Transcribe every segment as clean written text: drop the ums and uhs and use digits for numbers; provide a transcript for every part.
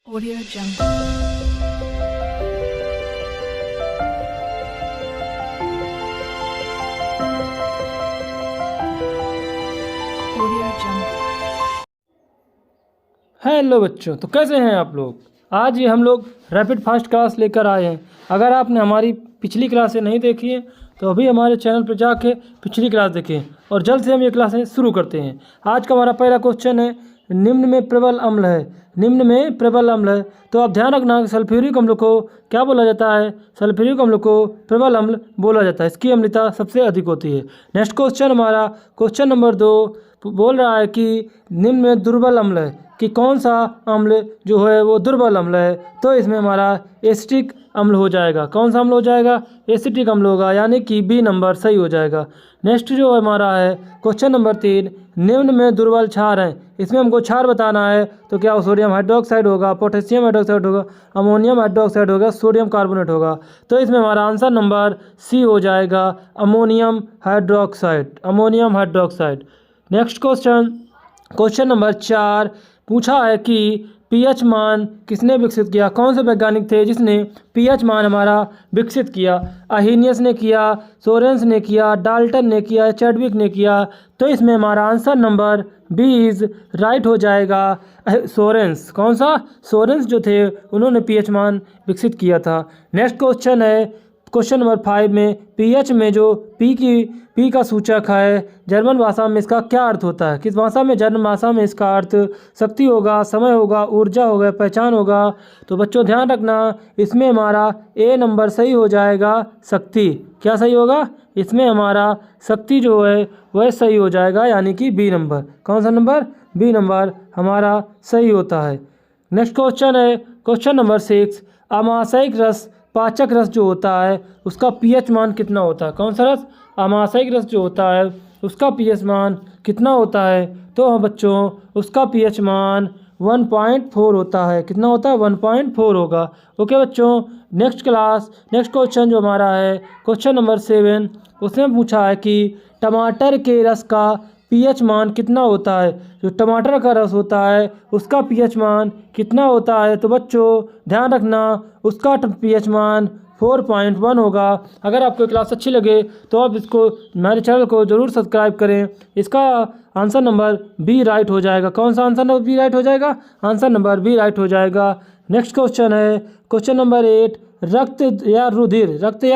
Audio Jungle. Audio Jungle. Hello बच्चों, तो कैसे हैं आप लोग। आज ये हम लोग रैपिड फास्ट क्लास लेकर आए हैं। अगर आपने हमारी पिछली क्लासें नहीं देखी हैं तो अभी हमारे चैनल पर जाके पिछली क्लास देखें और जल्द से हम ये क्लासें शुरू करते हैं। आज का हमारा पहला क्वेश्चन है, निम्न में प्रबल अम्ल है। निम्न में प्रबल अम्ल है तो आप ध्यान रखना, सल्फ्यूरिक अम्ल को क्या बोला जाता है? सल्फ्यूरिक अम्ल को प्रबल अम्ल बोला जाता है। इसकी अम्लता सबसे अधिक होती है। नेक्स्ट क्वेश्चन हमारा क्वेश्चन नंबर 2 बोल रहा है कि निम्न में दुर्बल अम्ल है, कि कौन सा अम्ल जो है वो दुर्बल अम्ल है। तो इसमें हमारा एसिटिक अम्ल हो जाएगा। कौन सा अम्ल हो जाएगा? एसिटिक अम्ल होगा, यानी कि बी नंबर सही हो जाएगा। नेक्स्ट जो हमारा है क्वेश्चन नंबर 3, निम्न में दुर्बल क्षार हैं। इसमें हमको क्षार बताना है तो क्या सोडियम हाइड्रोक्साइड होगा, पोटेशियम हाइड्रोक्साइड होगा, अमोनियम हाइड्रोक्साइड होगा, सोडियम कार्बोनेट होगा। तो इसमें हमारा आंसर नंबर सी हो जाएगा, ammonium hydroxide. Ammonium hydroxide. Next question number 4 पूछा है कि पीएच मान किसने विकसित किया? कौन से वैज्ञानिक थे जिसने पीएच मान हमारा विकसित किया? अहिनियस ने किया, सोरेंस ने किया, डाल्टन ने किया, चैडविक ने किया। तो इसमें हमारा answer number B is right हो जाएगा, सोरेंस। कौन सा? सोरेंस जो थे उन्होंने पीएच मान विकसित किया था। नेक्स्ट क्वेश्चन है क्वेश्चन नंबर 5 में, पीएच में जो पी का सूचक है जर्मन भाषा में इसका क्या अर्थ होता है? किस भाषा में? जर्मन भाषा में इसका अर्थ शक्ति होगा, समय होगा, ऊर्जा होगा, पहचान होगा। तो बच्चों ध्यान रखना, इसमें हमारा ए नंबर सही हो जाएगा, शक्ति। क्या सही होगा? इसमें हमारा शक्ति जो है वह सही हो जाएगा, यानी कि बी नंबर। कौन सा नंबर? बी नंबर हमारा सही होता है। नेक्स्ट क्वेश्चन है क्वेश्चन नंबर 6, अमाशयिक रस पाचक रस जो होता है उसका पीएच मान कितना होता है? कौन सा रस? अमाशयिक रस जो होता है उसका पीएच मान कितना होता है? तो हाँ बच्चों, उसका पीएच मान 1.4 होता है। कितना होता है? 1.4 होगा। ओके बच्चों, नेक्स्ट क्वेश्चन जो हमारा है क्वेश्चन नंबर 7, उसमें पूछा है कि टमाटर के रस का पीएच मान कितना होता है? जो टमाटर का रस होता है उसका पीएच मान कितना होता है? तो बच्चों ध्यान रखना, उसका पीएच मान 4.1 होगा। अगर आपको क्लास अच्छी लगे तो आप इसको हमारे चैनल को ज़रूर सब्सक्राइब करें। इसका आंसर नंबर बी राइट हो जाएगा। कौन सा आंसर नंबर बी राइट हो जाएगा? आंसर नंबर बी राइट हो जाएगा। नेक्स्ट क्वेश्चन है क्वेश्चन नंबर 8, रक्त या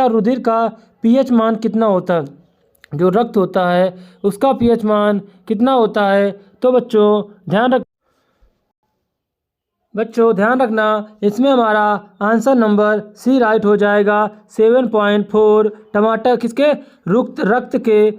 रुधिर का पीएच मान कितना होता है? जो रक्त होता है उसका पीएच मान कितना होता है? तो बच्चों ध्यान रखना, इसमें हमारा आंसर नंबर सी राइट हो जाएगा, 7.4। टमाटर किसके? रक्त के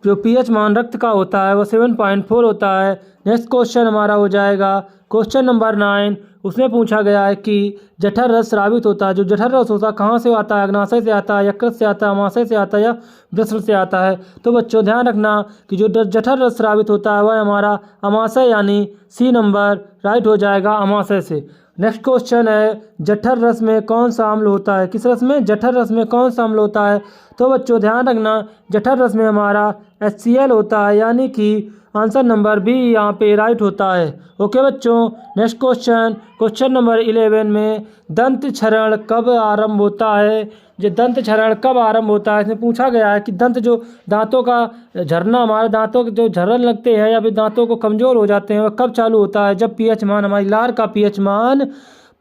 जो पीएच मान रक्त का होता है वो 7.4 होता है। नेक्स्ट क्वेश्चन हमारा हो जाएगा क्वेश्चन नंबर 9, उसमें पूछा गया है कि जठर रस स्रावित होता है। जो जठर रस होता है कहाँ से आता है? अग्नाशय से आता है, यकृत से आता है, अमाशय से आता है या वृषण से आता है? तो बच्चों ध्यान रखना कि जो जठर रस स्रावित होता है वह हमारा अमाशय, यानी सी नंबर राइट हो जाएगा, अमाशय से। नेक्स्ट क्वेश्चन है, जठर रस में कौन सा अम्ल होता है? किस रस में? जठर रस में कौन सा अम्ल होता है? तो बच्चों ध्यान रखना, जठर रस में हमारा HCl होता है, यानी कि आंसर नंबर बी यहाँ पे राइट होता है। ओके बच्चों, नेक्स्ट क्वेश्चन नंबर 11 में, दंत क्षरण कब आरंभ होता है? जो दंत क्षरण कब आरंभ होता है इसमें पूछा गया है कि दांतों का झरना, हमारे दांतों के जो झरन लगते हैं या फिर दांतों को कमज़ोर हो जाते हैं वह कब चालू होता है? जब पीएच मान, हमारी लार का पीएच मान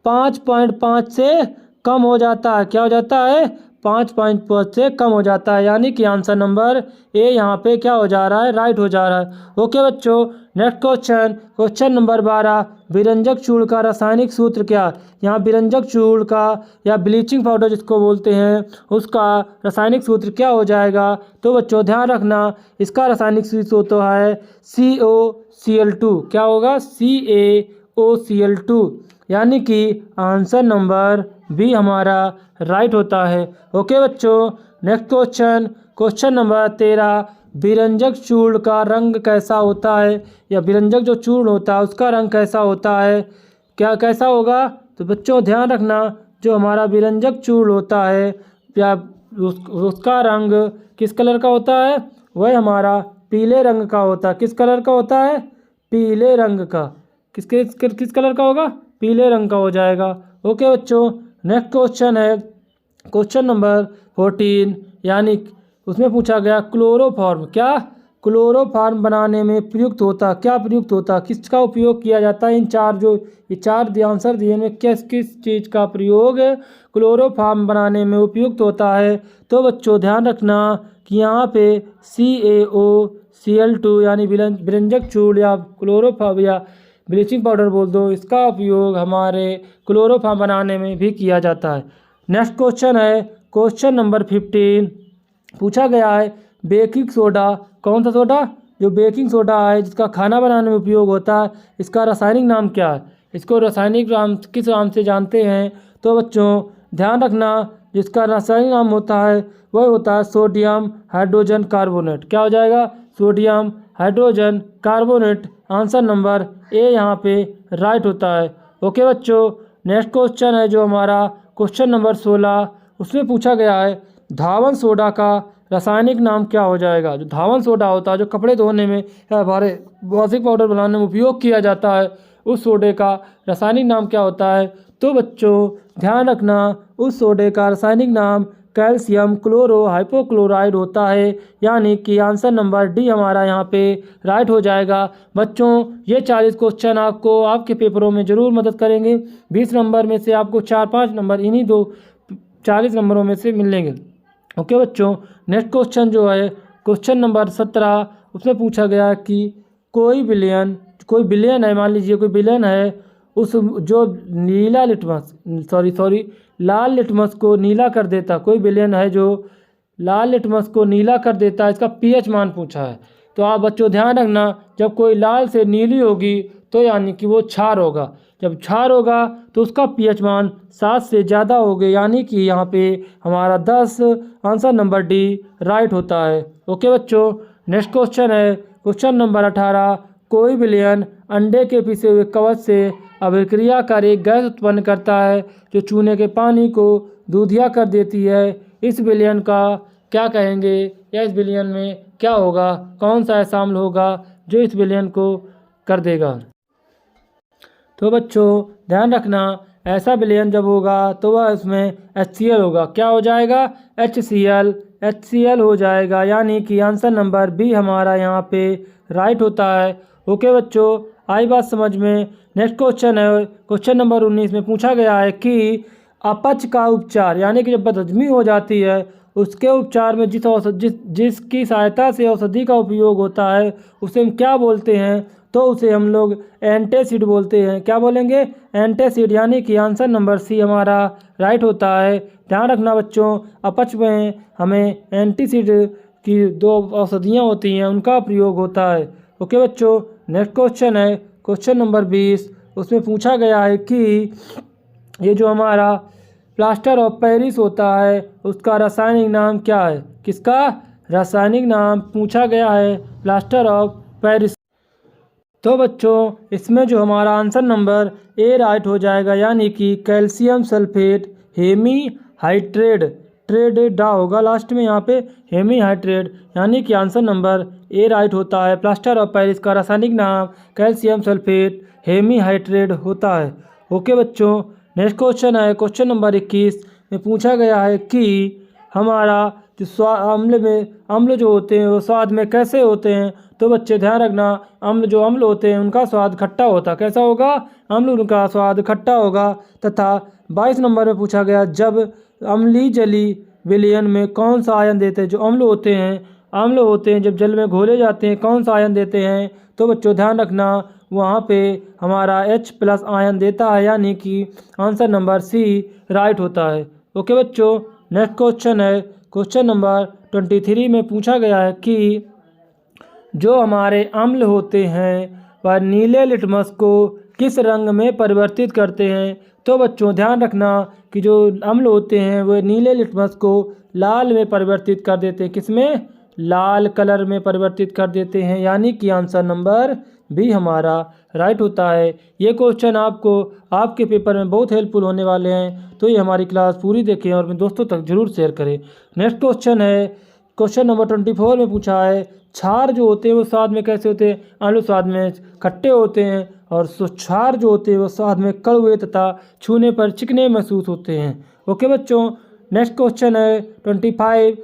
5.5 से कम हो जाता है। क्या हो जाता है? 5.5 से कम हो जाता है, यानी कि आंसर नंबर ए यहाँ पे क्या हो जा रहा है? राइट हो जा रहा है। ओके बच्चों, नेक्स्ट क्वेश्चन नंबर 12, विरंजक चूर्ण का रासायनिक सूत्र क्या? यहाँ विरंजक चूर्ण का या ब्लीचिंग पाउडर जिसको बोलते हैं उसका रासायनिक सूत्र क्या हो जाएगा? तो बच्चों ध्यान रखना, इसका रासायनिक सूत्र होता है CaCl2। क्या होगा? CaOCl2, यानी कि आंसर नंबर बी हमारा राइट होता है। ओके बच्चों, नेक्स्ट क्वेश्चन नंबर 13, विरंजक चूर्ण का रंग कैसा होता है? या विरंजक जो चूर्ण होता है उसका रंग कैसा होता है? क्या कैसा होगा? तो बच्चों ध्यान रखना, जो हमारा विरंजक चूर्ण होता है या उसका रंग किस कलर का होता है? वह हमारा पीले रंग का होता है। किस कलर का होता है? पीले रंग का। किस कलर का होगा? पीले रंग का हो जाएगा। ओके बच्चों, नेक्स्ट क्वेश्चन है क्वेश्चन नंबर 14, यानी उसमें पूछा गया क्लोरोफॉर्म क्या क्लोरोफॉर्म बनाने में प्रयुक्त होता, क्या प्रयुक्त होता, किसका उपयोग किया जाता है। इन चार जो ये चार आंसर दिए में किस किस चीज़ का प्रयोग क्लोरोफॉर्म बनाने में उपयुक्त होता है। तो बच्चों ध्यान रखना कि यहाँ पे CaOCl2 यानी विरंजक चूर्ण या क्लोरोफॉर्म या ब्लीचिंग पाउडर बोल दो, इसका उपयोग हमारे क्लोरोफॉर्म बनाने में भी किया जाता है। नेक्स्ट क्वेश्चन है क्वेश्चन नंबर 15, पूछा गया है बेकिंग सोडा, कौन सा सोडा, जो बेकिंग सोडा है जिसका खाना बनाने में उपयोग होता है, इसका रासायनिक नाम क्या है। इसको रासायनिक नाम किस नाम से जानते हैं। तो बच्चों ध्यान रखना जिसका रासायनिक नाम होता है वह होता है सोडियम हाइड्रोजन कार्बोनेट। क्या हो जाएगा, sodium hydrogen carbonate. Answer number A यहाँ पे राइट होता है। ओके बच्चों, नेक्स्ट क्वेश्चन है जो हमारा क्वेश्चन नंबर 16, उसमें पूछा गया है धावन सोडा का रासायनिक नाम क्या हो जाएगा। जो धावन सोडा होता है जो कपड़े धोने में या हमारे वॉशिंग पाउडर बनाने में उपयोग किया जाता है, उस सोडे का रासायनिक नाम क्या होता है। तो बच्चों ध्यान रखना उस सोडे का रासायनिक नाम कैल्शियम क्लोरो हाइपोक्लोराइड होता है, यानी कि आंसर नंबर डी हमारा यहाँ पे राइट हो जाएगा। बच्चों ये 40 क्वेश्चन आपको आपके पेपरों में ज़रूर मदद करेंगे। 20 नंबर में से आपको 4-5 नंबर इन्हीं 40 नंबरों में से मिलेंगे। ओके बच्चों, नेक्स्ट क्वेश्चन जो है क्वेश्चन नंबर 17, उसमें पूछा गया कि कोई बिलियन है, मान लीजिए कोई बिलियन है, उस जो नीला लिटमस लाल लिटमस को नीला कर देता, कोई बिलियन है जो लाल लिटमस को नीला कर देता, इसका pH मान पूछा है। तो आप बच्चों ध्यान रखना जब कोई लाल से नीली होगी तो यानी कि वो क्षार होगा, जब क्षार होगा तो उसका pH मान 7 से ज़्यादा होगा, यानी कि यहाँ पे हमारा 10 आंसर नंबर डी राइट होता है। ओके बच्चों, नेक्स्ट क्वेश्चन है क्वेश्चन नंबर 18, कोई विलयन अंडे के पिसे हुए कवच से अभिक्रिया कर एक गैस उत्पन्न करता है जो चूने के पानी को दूधिया कर देती है। इस विलयन का क्या कहेंगे, या इस विलयन में क्या होगा, कौन सा ऐसा अम्ल होगा जो इस विलयन को कर देगा। तो बच्चों ध्यान रखना ऐसा विलयन जब होगा तो वह इसमें HCl होगा। क्या हो जाएगा, HCl हो जाएगा, यानी कि आंसर नंबर बी हमारा यहाँ पे राइट होता है। ओके बच्चों, आई बात समझ में। नेक्स्ट क्वेश्चन है क्वेश्चन नंबर 19 में पूछा गया है कि अपच का उपचार, यानी कि जब बदहजमी हो जाती है उसके उपचार में जिसकी सहायता से औषधि का उपयोग होता है उसे हम क्या बोलते हैं। तो उसे हम लोग एंटासिड बोलते हैं। क्या बोलेंगे, एंटासिड, यानी कि आंसर नंबर सी हमारा राइट होता है। ध्यान रखना बच्चों अपच में हमें एंटासिड की 2 औषधियाँ होती हैं उनका प्रयोग होता है। ओके बच्चों, नेक्स्ट क्वेश्चन है क्वेश्चन नंबर 20, उसमें पूछा गया है कि ये जो हमारा प्लास्टर ऑफ पेरिस होता है उसका रासायनिक नाम क्या है। किसका रासायनिक नाम पूछा गया है, प्लास्टर ऑफ पेरिस। तो बच्चों इसमें जो हमारा आंसर नंबर ए राइट हो जाएगा, यानी कि कैल्शियम सल्फेट हेमी हाइड्रेट, ट्रेड डा होगा लास्ट में यहाँ पे हेमी हाइड्रेट, यानी कि आंसर नंबर ए राइट होता है। प्लास्टर ऑफ पेरिस का रासायनिक नाम कैल्शियम सल्फेट हेमी हाइड्रेट होता है। ओके बच्चों, नेक्स्ट क्वेश्चन है क्वेश्चन नंबर 21 में पूछा गया है कि हमारा जो अम्ल जो होते हैं वो स्वाद में कैसे होते हैं। तो बच्चे ध्यान रखना अम्ल होते हैं उनका स्वाद खट्टा होता, कैसा होगा, उनका स्वाद खट्टा होगा। तथा 22 नंबर में पूछा गया जब अम्लीय जलीय विलयन में कौन सा आयन देते हैं। जो अम्ल होते हैं जब जल में घोले जाते हैं कौन सा आयन देते हैं। तो बच्चों ध्यान रखना वहाँ पे हमारा H+ आयन देता है, यानी कि आंसर नंबर सी राइट होता है। ओके बच्चों, नेक्स्ट क्वेश्चन है क्वेश्चन नंबर 23 में पूछा गया है कि जो हमारे अम्ल होते हैं वह नीले लिटमस को किस रंग में परिवर्तित करते हैं। तो बच्चों ध्यान रखना कि जो अम्ल होते हैं वह नीले लिटमस को लाल में परिवर्तित कर देते हैं, किसमें, लाल कलर में परिवर्तित कर देते हैं, यानी कि आंसर नंबर बी हमारा राइट होता है। ये क्वेश्चन आपको आपके पेपर में बहुत हेल्पफुल होने वाले हैं, तो ये हमारी क्लास पूरी देखें और अपने दोस्तों तक जरूर शेयर करें। नेक्स्ट क्वेश्चन है क्वेश्चन नंबर 24 में पूछा है क्षार जो होते हैं वो स्वाद में कैसे होते हैं, अम्ल स्वाद में खट्टे होते हैं, और क्षार जो होते हैं वो स्वाद में कड़वे तथा छूने पर चिकने महसूस होते हैं। ओके बच्चों, नेक्स्ट क्वेश्चन है 25,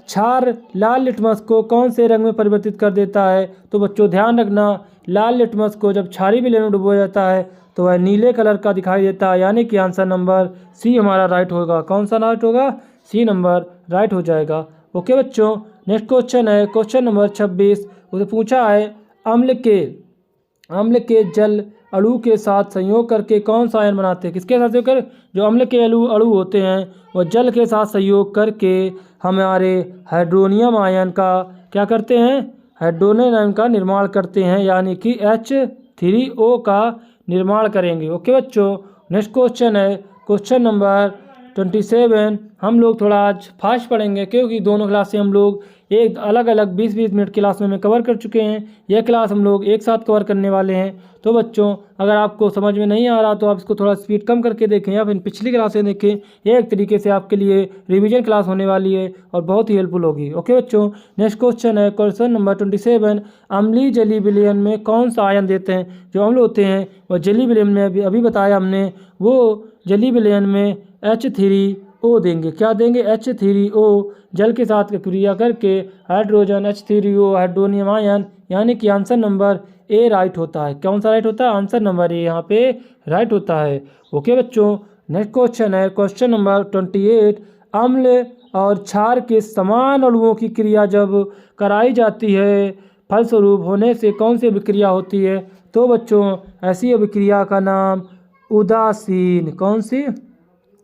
क्षार लाल लिटमस को कौन से रंग में परिवर्तित कर देता है। तो बच्चों ध्यान रखना, लाल लिटमस को जब क्षारीय विलयन में डुबोया जाता है तो वह नीले कलर का दिखाई देता है, यानी कि आंसर नंबर सी हमारा राइट होगा। कौन सा राइट होगा, सी नंबर राइट हो जाएगा। ओके बच्चों, नेक्स्ट क्वेश्चन है क्वेश्चन नंबर 26, उसे पूछा है अम्ल के जल अणु के साथ संयोग करके कौन सा आयन बनाते हैं। किसके साथ संयोग कर, जो अम्ल के अणु होते हैं वो जल के साथ संयोग करके हमारे हाइड्रोनियम आयन का क्या करते हैं, हाइड्रोनियम आयन का निर्माण करते हैं, यानी कि H3O का निर्माण करेंगे। ओके बच्चों, नेक्स्ट क्वेश्चन है क्वेश्चन नंबर 27। हम लोग थोड़ा आज फास्ट पढ़ेंगे क्योंकि दोनों क्लासें हम लोग एक अलग अलग 20-20 मिनट क्लास में कवर कर चुके हैं। यह क्लास हम लोग एक साथ कवर करने वाले हैं। तो बच्चों अगर आपको समझ में नहीं आ रहा तो आप इसको थोड़ा स्पीड कम करके देखें या फिर पिछली क्लासें देखें। यह एक तरीके से आपके लिए रिवीजन क्लास होने वाली है और बहुत ही हेल्पफुल होगी। ओके बच्चों, नेक्स्ट क्वेश्चन है क्वेश्चन नंबर 27, अम्लीय जलीय विलयन में कौन सा आयन देते हैं। जो अम्ल होते हैं वह जलीय विलयन में अभी बताया हमने, वो जलीय विलयन में H3O देंगे। क्या देंगे, H3O जल के साथ क्रिया करके हाइड्रोजन H3O हाइड्रोनियम आयन, यानी कि आंसर नंबर ए राइट होता है। कौन सा राइट होता है, आंसर नंबर ए यहाँ पे राइट होता है। ओके बच्चों, नेक्स्ट क्वेश्चन है क्वेश्चन नंबर 28, अम्ल और क्षार के समान अणुओं की क्रिया जब कराई जाती है फलस्वरूप होने से कौन सी अभिक्रिया होती है। तो बच्चों ऐसी अभिक्रिया का नाम उदासीन, कौन सी,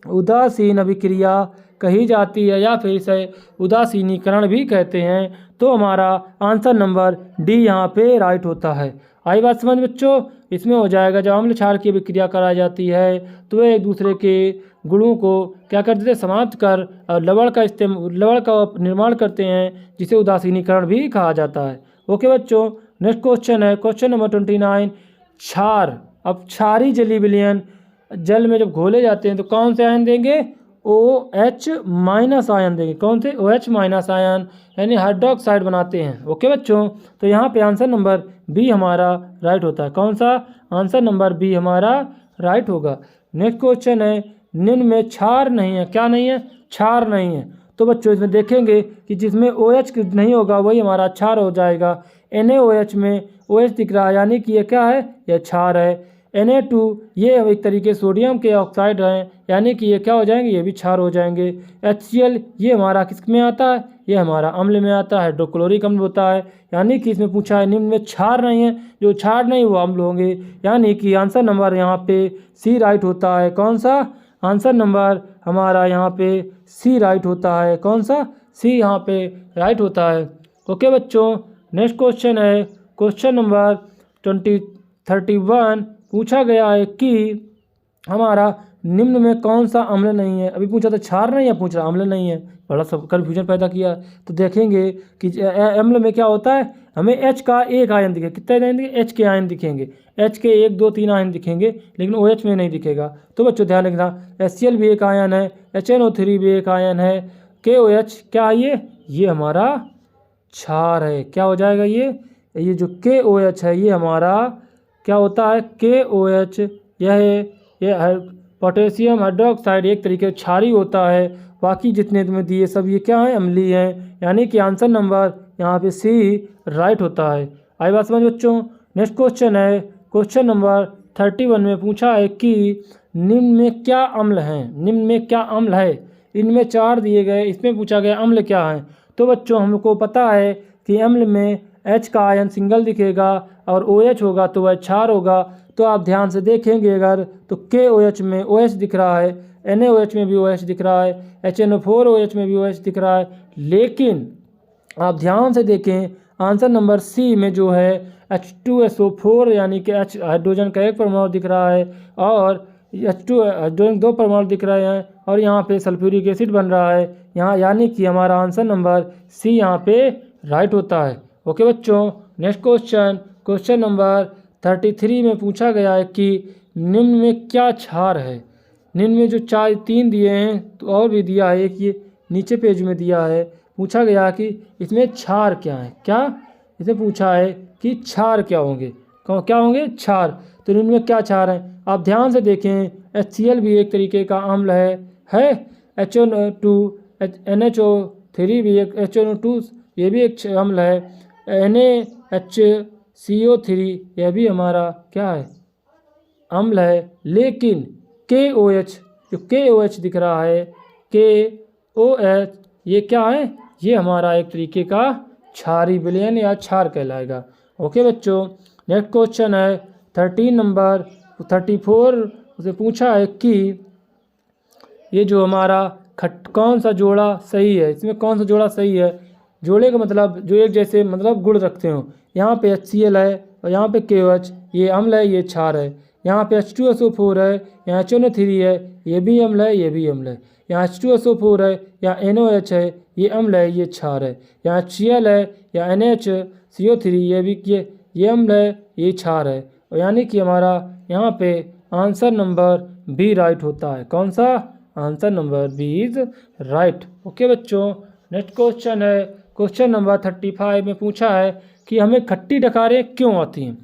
उदासीन अभिक्रिया कही जाती है या फिर इसे उदासीनीकरण भी कहते हैं। तो हमारा आंसर नंबर डी यहाँ पे राइट होता है। आई बात समझ बच्चों, इसमें हो जाएगा जब अम्ल क्षार की अभिक्रिया कराई जाती है तो वे एक दूसरे के गुणों को क्या करते हैं, समाप्त कर लवण का निर्माण करते हैं, जिसे उदासीनीकरण भी कहा जाता है। ओके बच्चों, नेक्स्ट क्वेश्चन है क्वेश्चन नंबर 29, क्षार, अब क्षारीय जलीय विलयन जल में जब घोले जाते हैं तो कौन से आयन देंगे, OH- आयन देंगे। कौन से, OH- आयन, यानी हाइड्रोक्साइड बनाते हैं। ओके बच्चों, तो यहाँ पे आंसर नंबर बी हमारा राइट होता है। कौन सा, आंसर नंबर बी हमारा राइट होगा। नेक्स्ट क्वेश्चन है निम्न में क्षार नहीं है। क्या नहीं है, क्षार नहीं है। तो बच्चों इसमें देखेंगे कि जिसमें OH नहीं होगा वही हमारा क्षार हो जाएगा। NaOH में OH दिख रहा है, यानी कि ये क्या है, यह क्षार है। Na2 ये एक तरीके सोडियम के ऑक्साइड हैं, यानी कि ये क्या हो जाएंगे, ये भी क्षार हो जाएंगे। HCl ये हमारा किस में आता है, ये हमारा अम्ल में आता है, हाइड्रोक्लोरिक अम्ल होता है। यानी कि इसमें पूछा है निम्न में क्षार नहीं है, जो क्षार नहीं वो अम्ल होंगे, यानी कि आंसर नंबर यहाँ पे सी राइट होता है। कौन सा, आंसर नंबर हमारा यहाँ पे सी राइट होता है। कौन सा, सी यहाँ पे राइट होता है। ओके बच्चों, नेक्स्ट क्वेश्चन है क्वेश्चन नंबर 31, पूछा गया है कि हमारा निम्न में कौन सा अम्ल नहीं है। अभी पूछा था क्षार नहीं है, पूछ रहा अम्ल नहीं है, बड़ा सब कन्फ्यूजन पैदा किया। तो देखेंगे कि अम्ल में क्या होता है, हमें H का एक आयन दिखेगा। कितने आयन दिखेंगे, H के आयन दिखेंगे, H के 1 2 3 आयन दिखेंगे, लेकिन OH में नहीं दिखेगा। तो बच्चों ध्यान रखना, HCl भी एक आयन है, HNO3 भी एक आयन है, KOH क्या है, ये हमारा क्षार है। क्या हो जाएगा, ये जो KOH है ये हमारा क्या होता है, KOH, यह पोटेशियम हाइड्रोक्साइड एक तरीके से क्षारीय होता है। बाकी जितने तुम्हें दिए सब ये क्या है, अम्लीय हैं, यानी कि आंसर नंबर यहाँ पे सी राइट होता है। आई बात समझ बच्चों। नेक्स्ट क्वेश्चन है क्वेश्चन नंबर 31 में पूछा है कि निम्न में क्या अम्ल हैं, निम्न में क्या अम्ल है। इनमें 4 दिए गए, इसमें पूछा गया अम्ल क्या है। तो बच्चों हमको पता है कि अम्ल में H का आयन सिंगल दिखेगा और OH होगा तो वह क्षार होगा। तो आप ध्यान से देखेंगे अगर तो KOH में OH दिख रहा है, NaOH में भी OH दिख रहा है, HNO4OH में भी OH दिख रहा है, लेकिन आप ध्यान से देखें आंसर नंबर सी में जो है H2SO4 यानी कि H हाइड्रोजन का 1 परमाणु दिख रहा है और H2 हाइड्रोजन 2 परमाणु दिख रहे हैं और यहाँ पे सल्फ्यूरिक एसिड बन रहा है यहाँ, यानी कि हमारा आंसर नंबर सी यहाँ पे राइट होता है। ओके बच्चों, नेक्स्ट क्वेश्चन नंबर 33 में पूछा गया है कि निम्न में क्या क्षार है। निम्न में जो 3 दिए हैं तो और भी दिया है, एक ये नीचे पेज में दिया है, पूछा गया कि इसमें क्षार क्या है, क्या इसे पूछा है कि क्षार क्या होंगे, क्या होंगे क्षार। तो इनमें क्या क्षार हैं आप ध्यान से देखें। HCl भी एक तरीके का अम्ल है HO2 NHO3 भी एक HO2 ये भी एक अम्ल है, NaHCO3 यह भी हमारा क्या है अम्ल है। लेकिन KOH जो KOH दिख रहा है KOH ये क्या है, ये हमारा एक तरीके का क्षारीय विलयन या क्षार कहलाएगा। ओके बच्चों, नेक्स्ट क्वेश्चन है 13 नंबर 34 उसे पूछा है कि ये जो हमारा कौन सा जोड़ा सही है, इसमें कौन सा जोड़ा सही है। जोड़े का मतलब जो एक जैसे मतलब गुण रखते हो। यहाँ पे HCl है और यहाँ पे KOH ये अम्ल है ये क्षार है। यहाँ पे H2SO4 है, यहाँ HNO3 है ये भी अम्ल है ये भी अम्ल है। यहाँ H2SO4 है, यहाँ NOH है ये अम्ल है ये क्षार है। यहाँ HCl है या NaHCO3 ये भी ये अम्ल है ये क्षार है। और यानी कि हमारा यहाँ पे आंसर नंबर बी राइट होता है। कौन सा, answer number B is right. Okay बच्चों, नेक्स्ट क्वेश्चन है क्वेश्चन नंबर 35 में पूछा है कि हमें खट्टी डकारें क्यों आती हैं,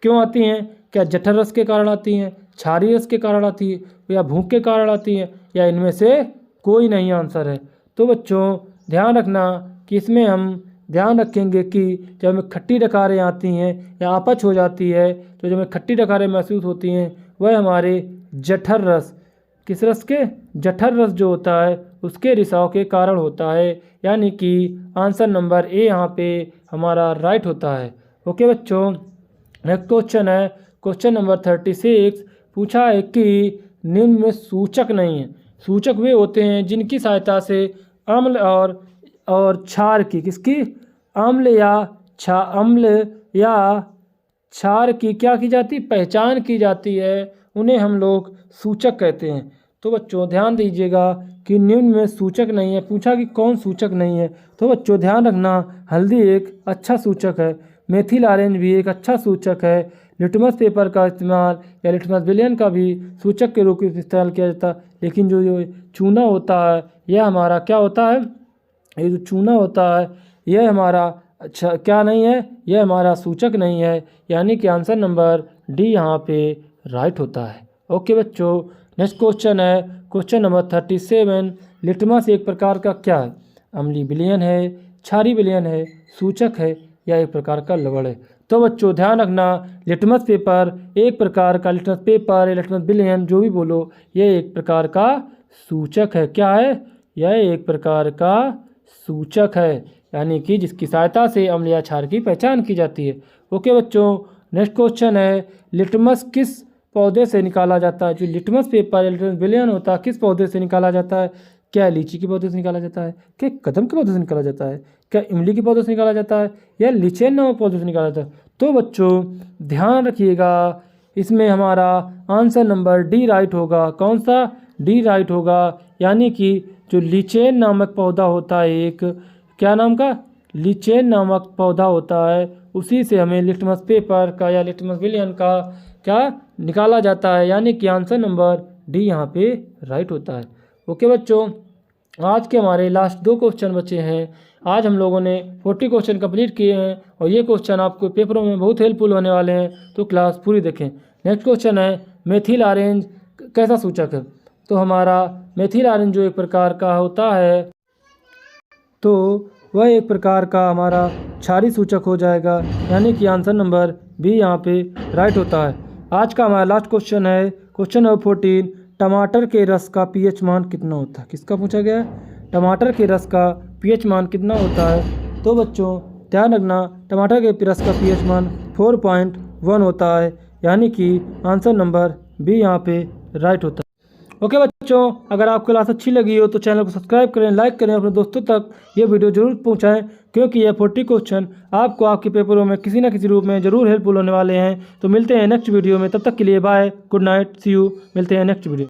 क्यों आती हैं, क्या जठर रस के कारण आती हैं, क्षारीय रस के कारण आती है या भूख के कारण आती हैं या इनमें से कोई नहीं आंसर है। तो बच्चों ध्यान रखना कि इसमें हम ध्यान रखेंगे कि जब हमें खट्टी डकारें आती हैं या अपच हो जाती है तो जब हमें खट्टी डकारें महसूस होती हैं वह हमारे जठर रस, किस रस के, जठर रस जो होता है उसके रिसाव के कारण होता है। यानी कि आंसर नंबर ए यहाँ पे हमारा राइट होता है। ओके बच्चों, नेक्स्ट क्वेश्चन है क्वेश्चन नंबर 36 पूछा है कि निम्न में सूचक नहीं है। सूचक वे होते हैं जिनकी सहायता से अम्ल और क्षार की, किसकी, अम्ल या क्षार की क्या की जाती, पहचान की जाती है, उन्हें हम लोग सूचक कहते हैं। तो बच्चों ध्यान दीजिएगा कि निम्न में सूचक नहीं है। पूछा कि कौन सूचक नहीं है, तो बच्चों ध्यान रखना हल्दी एक अच्छा सूचक है, मेथिल ऑरेंज भी एक अच्छा सूचक है, लिटमस पेपर का इस्तेमाल या लिटमस विलयन का भी सूचक के रूप में इस्तेमाल किया जाता है। लेकिन जो चूना होता है यह हमारा क्या होता है, ये जो चूना होता है यह हमारा अच्छा क्या नहीं है, यह हमारा सूचक नहीं है। यानी कि आंसर नंबर डी यहाँ पे राइट होता है। ओके बच्चों, नेक्स्ट क्वेश्चन है क्वेश्चन नंबर 37 लिटमस एक प्रकार का क्या है, अम्लीय विलयन है, क्षारीय विलयन है, सूचक है या एक प्रकार का लवण है। तो बच्चों ध्यान रखना लिटमस पेपर एक प्रकार का, लिटमस पेपर या लिटमस विलयन जो भी बोलो, यह एक प्रकार का सूचक है। क्या है, यह एक प्रकार का सूचक है, यानी कि जिसकी सहायता से अम्ल या क्षार की पहचान की जाती है। ओके बच्चों, नेक्स्ट क्वेश्चन है लिटमस किस पौधे से निकाला जाता है। जो लिटमस पेपर या लिटमस विलयन होता है किस पौधे से निकाला जाता है, क्या लीची के पौधे से निकाला जाता है, क्या कदम के पौधे से निकाला जाता है, क्या इमली के पौधे से निकाला जाता है या लिचेन नामक पौधे से निकाला जाता है। तो बच्चों ध्यान रखिएगा इसमें हमारा आंसर नंबर डी राइट होगा। कौन सा, डी राइट होगा। यानी कि जो लिचेन नामक पौधा होता है, एक क्या नाम का, लिचेन नामक पौधा होता है, उसी से हमें लिटमस पेपर का या लिटमस विलयन का क्या निकाला जाता है। यानी कि आंसर नंबर डी यहाँ पे राइट होता है। ओके बच्चों, आज के हमारे लास्ट 2 क्वेश्चन बचे हैं। आज हम लोगों ने 40 क्वेश्चन कंप्लीट किए हैं और ये क्वेश्चन आपको पेपरों में बहुत हेल्पफुल होने वाले हैं, तो क्लास पूरी देखें। नेक्स्ट क्वेश्चन है मेथिल ऑरेंज कैसा सूचक है। तो हमारा मेथिल ऑरेंज जो एक प्रकार का होता है तो वह एक प्रकार का हमारा क्षारीय सूचक हो जाएगा। यानी कि आंसर नंबर बी यहाँ पे राइट होता है। आज का हमारा लास्ट क्वेश्चन है क्वेश्चन नंबर 14 टमाटर के रस का pH मान कितना होता है। किसका पूछा गया है, टमाटर के रस का pH मान कितना होता है। तो बच्चों ध्यान रखना टमाटर के रस का pH मान 4.1 होता है। यानी कि आंसर नंबर बी यहाँ पे राइट होता है। ओके बच्चों, अगर आपको क्लास अच्छी लगी हो तो चैनल को सब्सक्राइब करें, लाइक करें, अपने दोस्तों तक ये वीडियो जरूर पहुंचाएं, क्योंकि यह 40 क्वेश्चन आपको आपके पेपरों में किसी न किसी रूप में जरूर हेल्पफुल होने वाले हैं। तो मिलते हैं नेक्स्ट वीडियो में, तब तक के लिए bye, good night, see you, मिलते हैं नेक्स्ट वीडियो।